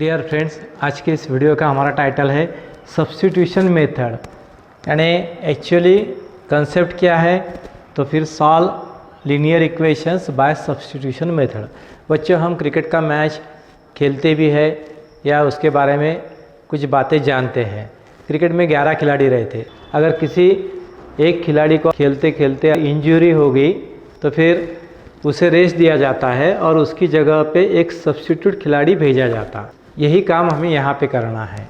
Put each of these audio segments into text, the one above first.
Dear friends, आज के इस वीडियो का हमारा टाइटल है सब्स्टिट्यूशन मेथड। यानी एक्चुअली कंसेप्ट क्या है, तो फिर solve linear equations bye substitution method. बच्चों, हम क्रिकेट का मैच खेलते भी है या उसके बारे में कुछ बातें जानते हैं। क्रिकेट में 11 खिलाड़ी रहते। अगर किसी एक खिलाड़ी को खेलते खेलते इंजरी हो गई तो फिर उसे रेस्ट दिया जाता है और उसकी जगह पे एक सब्स्टिट्यूट खिलाड़ी भेजा जाता। यही काम हमें यहाँ पे करना है।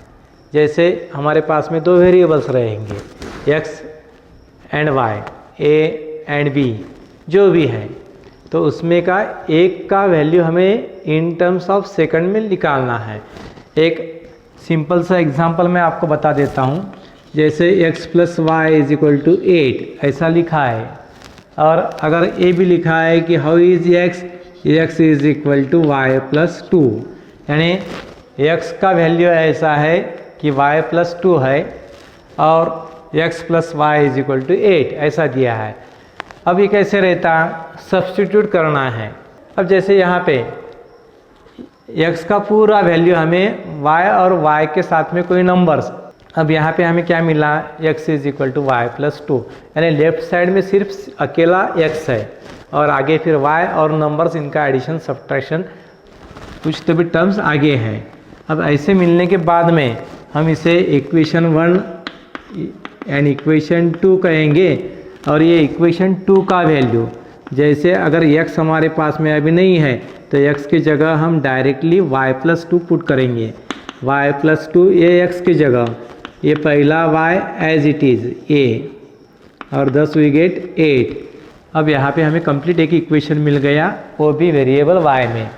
जैसे हमारे पास में दो वेरिएबल्स रहेंगे, X and Y, A and B, जो भी है, तो उसमें का एक का वैल्यू हमें इन टर्म्स ऑफ सेकंड में निकालना है। एक सिंपल सा एग्जांपल मैं आपको बता देता हूँ। जैसे x plus Y is equal to 8 ऐसा लिखा है, और अगर ए भी लिखा है कि how is x is equal to Y plus 2, यानी x का वैल्यू ऐसा है कि y प्लस 2 है और x plus Y is equal to 8 ऐसा दिया है। अब ये कैसे रहता, सब्स्टिट्यूट करना है। अब जैसे यहाँ पे x का पूरा वैल्यू हमें y और y के साथ में कोई नंबर्स, अब यहाँ पे हमें क्या मिला, x is equal to Y plus 2, यानी लेफ्ट साइड में सिर्फ अकेला x है और आगे फिर y और नंबर्स, इनका एडिशन सब्ट्रैक्शन कुछ तो भी टर्म्स आगे हैं। अब ऐसे मिलने के बाद में हम इसे इक्वेशन 1 एंड इक्वेशन 2 कहेंगे। और ये इक्वेशन 2 का वैल्यू, जैसे अगर x हमारे पास में अभी नहीं है तो x की जगह हम डायरेक्टली y प्लस 2 पुट करेंगे। y प्लस 2 ये x की जगह, ये पहला y as it is a, और 10 वी गेट 8। अब यहाँ पे हमें कंप्लीट एक इक्वेशन मिल गया, वो भी वेरिएबल y में,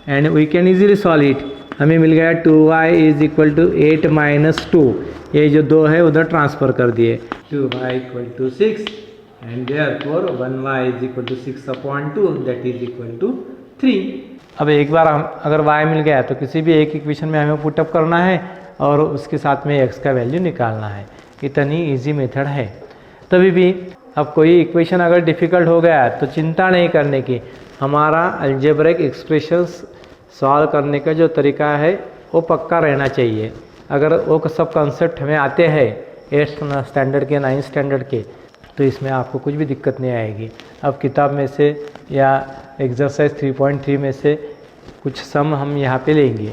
and we can easily solve it. हमें मिल गया 2y is equal to 8 minus 2, ये जो 2 है उधर ट्रांसफ़र कर दिए, 2y equal to 6 and therefore 1y is equal to 6/2 that is equal to 3। अब एक बार हम अगर y मिल गया तो किसी भी एक इक्वेशन में हमें पुटअप करना है और उसके साथ में x का वैल्यू निकालना है। इतनी इजी मेथड है। तभी भी अब कोई इक्वेशन अगर डिफ़िकल्ट हो गया तो चिंता नहीं करने की, हमारा अलजेब्रिक एक्सप्रेशंस सॉल्व करने का जो तरीका है वो पक्का रहना चाहिए। अगर वो सब कॉन्सेप्ट हमें आते हैं 8th स्टैंडर्ड के 9th स्टैंडर्ड के, तो इसमें आपको कुछ भी दिक्कत नहीं आएगी। अब किताब में से या एक्सरसाइज 3.3 में से कुछ सम हम यहाँ पे लेंगे।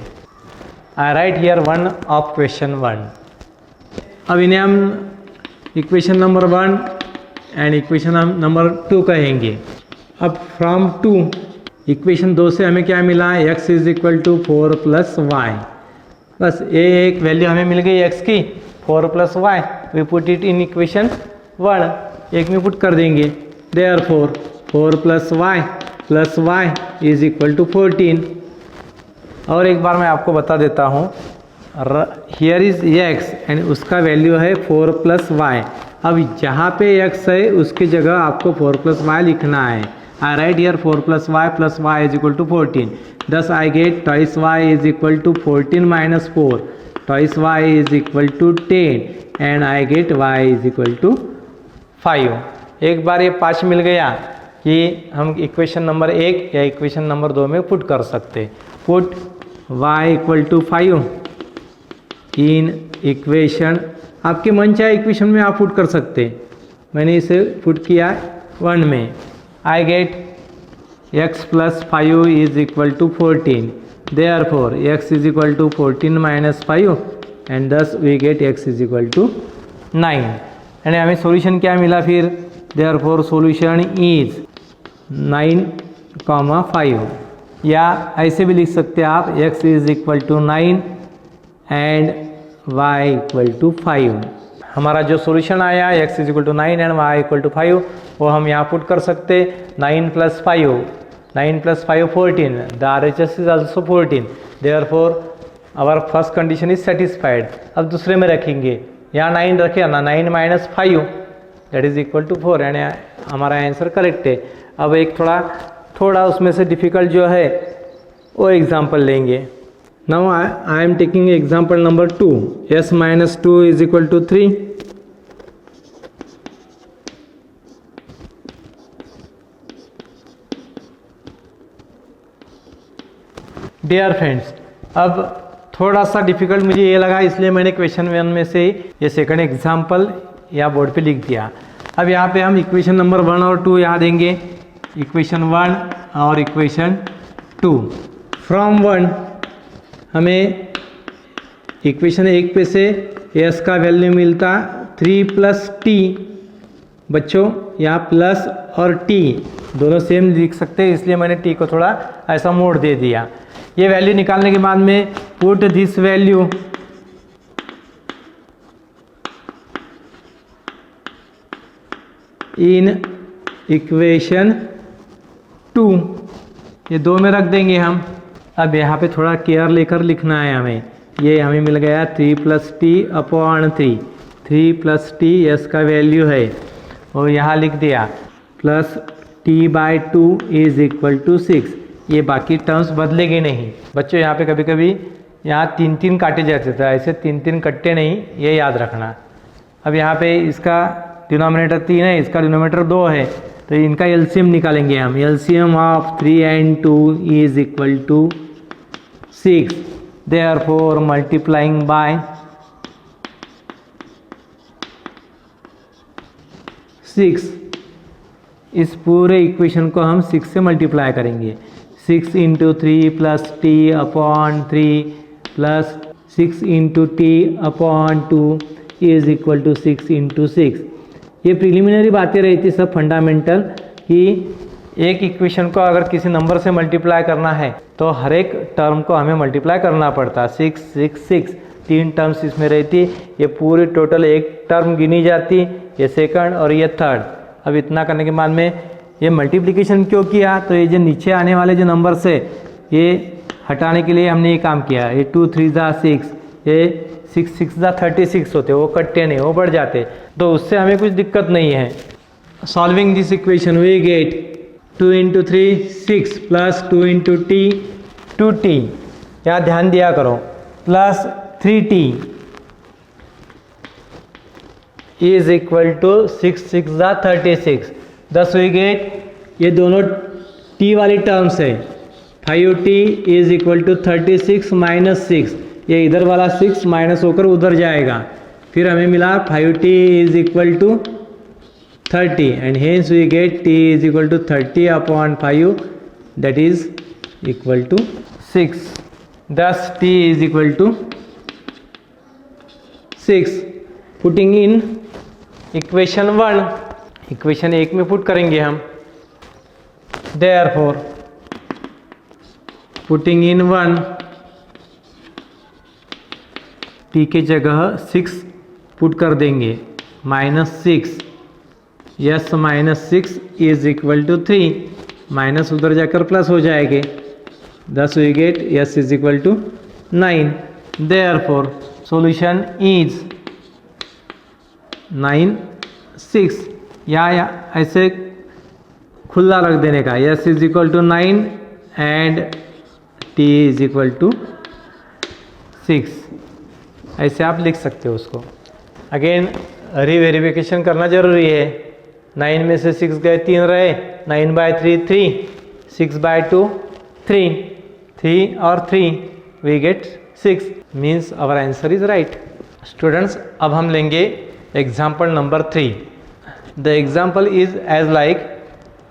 आई राइट हियर 1 ऑफ क्वेश्चन 1। अब इन्हें हम equation number 1 and equation number 2 कहेंगे। अब फ्रॉम 2, इक्वेशन 2 से हमें क्या मिला, x is equal to 4 plus Y. बस ये एक वैल्यू हमें मिल गई x की, 4 plus y, we put it in equation 1, एक में पुट कर देंगे। Therefore 4 plus Y is equal to 14। और एक बार मैं आपको बता देता हूँ, हियर इज x एंड उसका वैल्यू है 4 प्लस वाई। अब जहाँ पे x है उसकी जगह आपको 4 प्लस वाई लिखना है। I write here 4 plus Y is equal to 14। Thus I get twice y is equal to 14 minus 4, twice y is equal to 10 and I get y is equal to 5। एक बार ये 5 मिल गया कि हम equation number 1 या equation number 2 में put कर सकते। Put y equal to 5 in equation, आपके मन चाहे इक्वेशन में आप पुट कर सकते। मैंने इसे पुट किया 1 में। I get x plus 5 is equal to 14, therefore x is equal to 14 minus 5 and thus we get x is equal to 9। यानी हमें सॉल्यूशन क्या मिला फिर, देयरफॉर सॉल्यूशन इज 9,5, या ऐसे भी लिख सकते हैं आप, x is equal to 9 and y equal to 5। हमारा जो सॉल्यूशन आया x is equal to 9 and y equal to 5, वो हम यहाँ पुट कर सकते। 9 plus 5, 9 plus 5 14, the RHS is also 14, therefore our first condition is satisfied। अब दूसरे में रखेंगे, यहाँ 9 रखे ना, 9 minus 5 that is equal to 4, यानी हमारा आंसर करेक्ट है। अब एक थोड़ा उसमें से डिफ़िकल्ट जो है वो एग्जाम्पल लेंगे। Now I am taking example number 2, s minus 2 is equal to 3। Dear friends, अब थोड़ा सा डिफिकल्ट मुझे ये लगा, इसलिए मैंने क्वेश्चन 1 में से ये सेकंड एग्जाम्पल या बोर्ड पे लिख दिया। अब यहाँ पे हम इक्वेशन नंबर 1 और 2 यहाँ देंगे, इक्वेशन 1 और इक्वेशन 2। फ्रॉम 1 हमें इक्वेशन 1 पे से s का वैल्यू मिलता 3 + t। बच्चों यहाँ प्लस और t दोनों सेम लिख सकते हैं, इसलिए मैंने t को थोड़ा ऐसा मोड़ दे दिया। ये वैल्यू निकालने के बाद में put this value in equation 2, ये 2 में रख देंगे हम। अब यहाँ पे थोड़ा केयर लेकर लिखना है हमें। ये हमें मिल गया 3 + t/3, 3 + t s का वैल्यू है, और यहाँ लिख दिया प्लस t/2 = 6। ये बाकी टर्म्स बदलेगी नहीं बच्चों। यहाँ पे कभी कभी यहाँ 3 काटे जाते थे, ऐसे 3 कट्टे नहीं, ये याद रखना। अब यहाँ पे इसका डिनोमिनेटर 3 है, इसका डिनोमिनेटर 2 है, तो इनका एलसीएम निकालेंगे हम। LCM of 3 and 2 = 6। Therefore multiplying by 6, इस पूरे इक्वेशन को हम 6 से मल्टीप्लाई करेंगे। 6 × 3 + t/3 + 6 × t/2 = 6 × 6। ये प्रिलिमिनरी बातें रही थी सब फंडामेंटल, कि एक इक्वेशन को अगर किसी नंबर से मल्टीप्लाई करना है तो हर एक टर्म को हमें मल्टीप्लाई करना पड़ता। 6 6 6 3 टर्म्स इसमें रहती, ये पूरी टोटल एक टर्म गिनी जाती, ये सेकंड और ये थर्ड। अब इतना करने के बाद में ये मल्टीप्लिकेशन क्यों किया, तो ये जो नीचे आने वाले जो नंबर्स है ये हटाने के लिए हमने ये काम किया। ये 2 3 6, ये 6 6 36 होते, वो कट्टे नहीं, वो बढ़ जाते, तो उससे हमें कुछ दिक्कत नहीं है। Solving this equation we get 2 × 3 6 + 2 × t 2t, यहाँ ध्यान दिया करो, प्लस 3t = 6 6 36। दस वी गेट, ये दोनों t वाली टर्म्स है, 5t = 36 - 6, ये इधर वाला 6 माइनस होकर उधर जाएगा, फिर हमें मिला 5t = 30 and hence we get t = 30/5, that is equal to 6. Thus t = 6. Putting in equation 1, equation 1 में पुट करेंगे हम। Therefore putting in 1, t के जगह 6 पुट कर देंगे, -6, यस -6 = 3, माइनस उधर जाकर प्लस हो जाएंगे। 10 we get yes = 9। Therefore solution is 9 6, या ऐसे खुला रख देने का, यस = 9 एंड t = 6, ऐसे आप लिख सकते हो उसको। अगेन रीवेरिफिकेशन करना जरूरी है। 9 में से 6 गए, 3 रहे, 9/3 3, 6/2 3, 3 और 3 we get 6, means our answer is right. Students, अब हम लेंगे example number 3। The example is as like,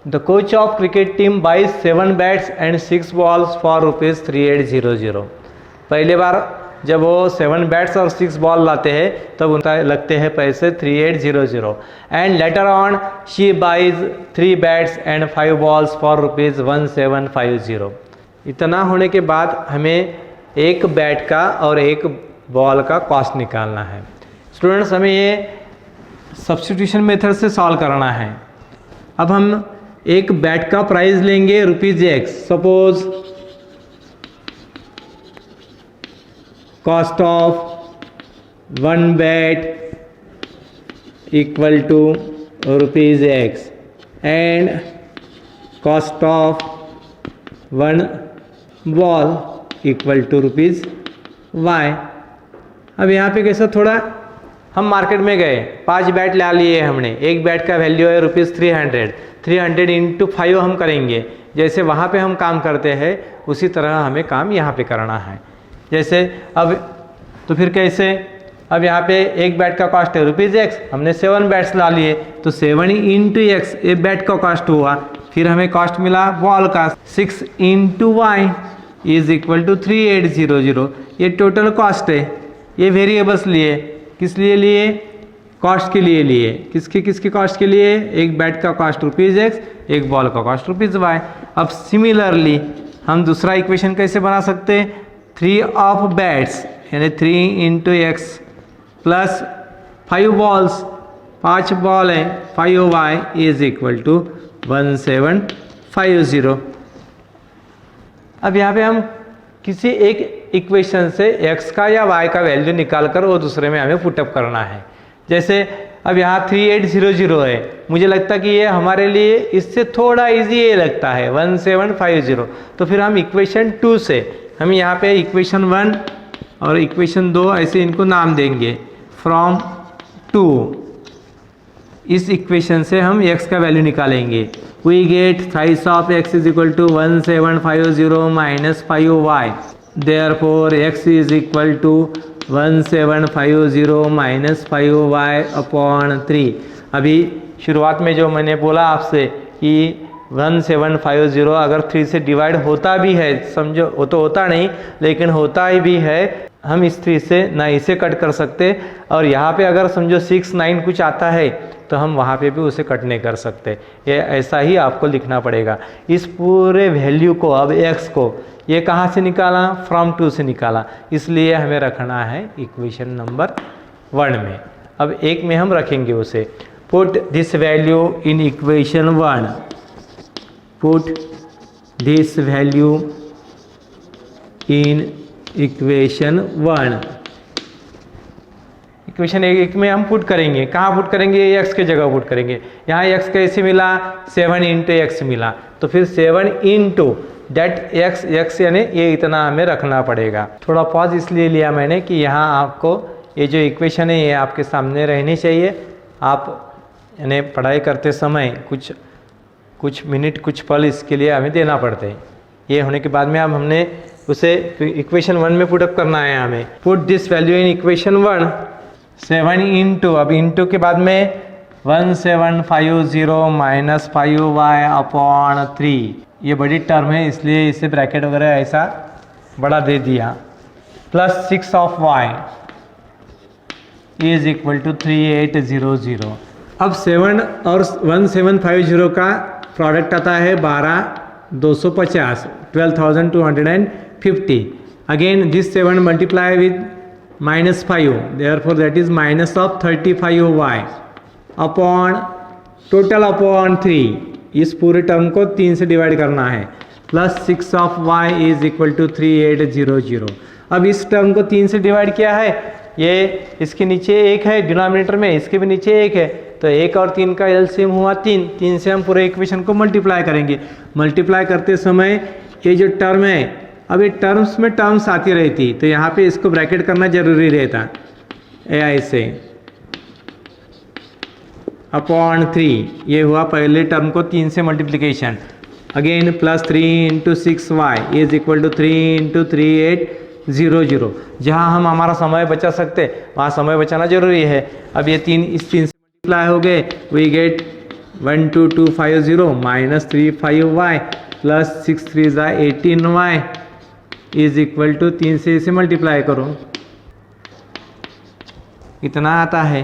the coach of cricket team buys 7 bats and 6 balls for ₹3800। पहले बार जब वो 7 बैट्स और 6 बॉल लाते हैं तब उनका लगते हैं पैसे 3800, and later on she buys 3 bats and 5 balls for ₹1750। इतना होने के बाद हमें एक बैट का और एक बॉल का कॉस्ट निकालना है। स्टूडेंट्स, हमें ये सब्स्टिट्यूशन मेथड से सॉल्व करना है। अब हम एक बैट का प्राइस लेंगे ₹x। Suppose cost of 1 bat equal to ₹x and cost of 1 ball equal to ₹y। अब यहाँ पे कैसा, थोड़ा हम मार्केट में गए, 5 बैट ला लिए हमने, एक बैट का वैल्यू है ₹300, 300 × 5 हम करेंगे। जैसे वहाँ पे हम काम करते हैं उसी तरह हमें काम यहाँ पे करना है। जैसे अब तो फिर कैसे, अब यहाँ पे एक बैट का कॉस्ट है ₹X, हमने 7 बैट्स ला लिए तो 7 इंटू एक्स ये बैट का कॉस्ट हुआ। फिर हमें कॉस्ट मिला बॉल का 6 into y is equal to 3800, ये टोटल कॉस्ट है। ये वेरिएबल्स लिए, किस लिए लिए, कॉस्ट के लिए लिए, किसकी कॉस्ट के लिए, एक बैट का कॉस्ट ₹X, एक बॉल का कॉस्ट ₹Y। अब सिमिलरली हम दूसरा इक्वेशन कैसे बना सकते हैं, 3 ऑफ बैट्स यानी 3 into x plus 5 balls, 5 ball है 5y इज इक्वल टू 1750। अब यहाँ पे हम किसी एक इक्वेशन से x का या y का वैल्यू निकाल कर वो दूसरे में हमें पुटअप करना है। जैसे अब यहाँ 3800 है, मुझे लगता कि ये हमारे लिए इससे थोड़ा इजी ये लगता है 1750, तो फिर हम इक्वेशन 2 से हम यहाँ पे इक्वेशन 1 और इक्वेशन 2 ऐसे इनको नाम देंगे। फ्रॉम 2 इस इक्वेशन से हम x का वैल्यू निकालेंगे। We get thrice of x is equal to 1750 minus 5y, therefore x is equal to 1750 minus 5y upon 3। अभी शुरुआत में जो मैंने बोला आपसे कि 1750 अगर 3 से डिवाइड होता भी है, समझो वो तो होता नहीं लेकिन होता ही भी है, हम इस 3 से ना इसे कट कर सकते, और यहाँ पे अगर समझो 6 9 कुछ आता है तो हम वहाँ पे भी उसे कट नहीं कर सकते। ये ऐसा ही आपको लिखना पड़ेगा। इस पूरे वैल्यू को, अब x को ये कहाँ से निकाला, फ्रॉम 2 से निकाला, इसलिए हमें रखना है इक्वेशन नंबर 1 में। अब एक में हम रखेंगे उसे, put this value in equation 1, put this value in equation 1। Equation 1 में हम पुट करेंगे, कहाँ पुट करेंगे, x के जगह पुट करेंगे। यहाँ x कैसे मिला, 7 इंटू एक्स मिला, तो फिर 7 इंटू डेट x यानी ये इतना हमें रखना पड़ेगा। थोड़ा पॉज इसलिए लिया मैंने कि यहाँ आपको ये जो इक्वेशन है ये आपके सामने रहनी चाहिए। आप यानी पढ़ाई करते समय कुछ मिनट कुछ पल इसके लिए हमें देना पड़ते हैं। ये होने के बाद में अब हमने उसे इक्वेशन 1 में पुटअप करना है हमें। Put this value in equation 1, 7 into, अब इंटू के बाद में 1750 माइनस 5y अपॉन 3, ये बड़ी टर्म है इसलिए इसे ब्रैकेट वगैरह ऐसा बड़ा दे दिया, plus 6 of y is equal to 3800। अब 7 और 1750 का प्रोडक्ट आता है 12250, 12250। Again this 7 multiply with -5, therefore that is minus of 35y upon total upon 3, इस पूरे टर्म को 3 से डिवाइड करना है, plus 6 of y is equal to 3800। अब इस टर्म को 3 से डिवाइड किया है, ये इसके नीचे 1 है डिनोमिनेटर में, इसके भी नीचे 1 है, तो 1 और 3 का एलसीएम हुआ 3, 3 से हम पूरे इक्वेशन को मल्टीप्लाई करेंगे। मल्टीप्लाई करते समय ये जो टर्म है, अब ये टर्म्स में टर्म्स आती रहती, तो यहाँ पे इसको ब्रैकेट करना जरूरी रहता, ऐसे अपॉन 3, ये हुआ पहले टर्म को 3 से multiplication. Again plus 3 into 6y is equal to 3 into 3800। जहाँ हम हमारा समय बचा सकते वहाँ समय बचाना जरूरी है। अब ये 3 इस 3 से मल्टीप्लाई हो गए, we get 12250 minus 35y plus 6 3 18y is equal to 3 से इसे मल्टीप्लाई करो, इतना आता है।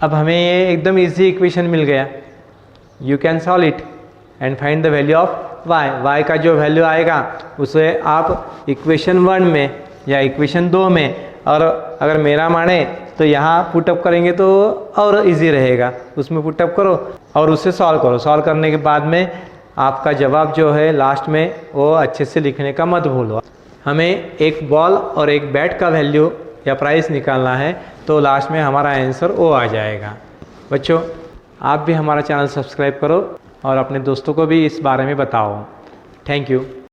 अब हमें ये एकदम इजी इक्वेशन मिल गया। You can solve it and find the value of y का जो वैल्यू आएगा उसे आप इक्वेशन 1 में या इक्वेशन 2 में, और अगर मेरा माने तो यहाँ पुटअप करेंगे तो और इजी रहेगा, उसमें पुटअप करो और उसे सॉल्व करो। सॉल्व करने के बाद में आपका जवाब जो है लास्ट में वो अच्छे से लिखने का मत भूलो। हमें एक बॉल और एक बैट का वैल्यू या प्राइस निकालना है, तो लास्ट में हमारा आंसर वो आ जाएगा। बच्चों, आप भी हमारा चैनल सब्सक्राइब करो और अपने दोस्तों को भी इस बारे में बताओ। Thank you.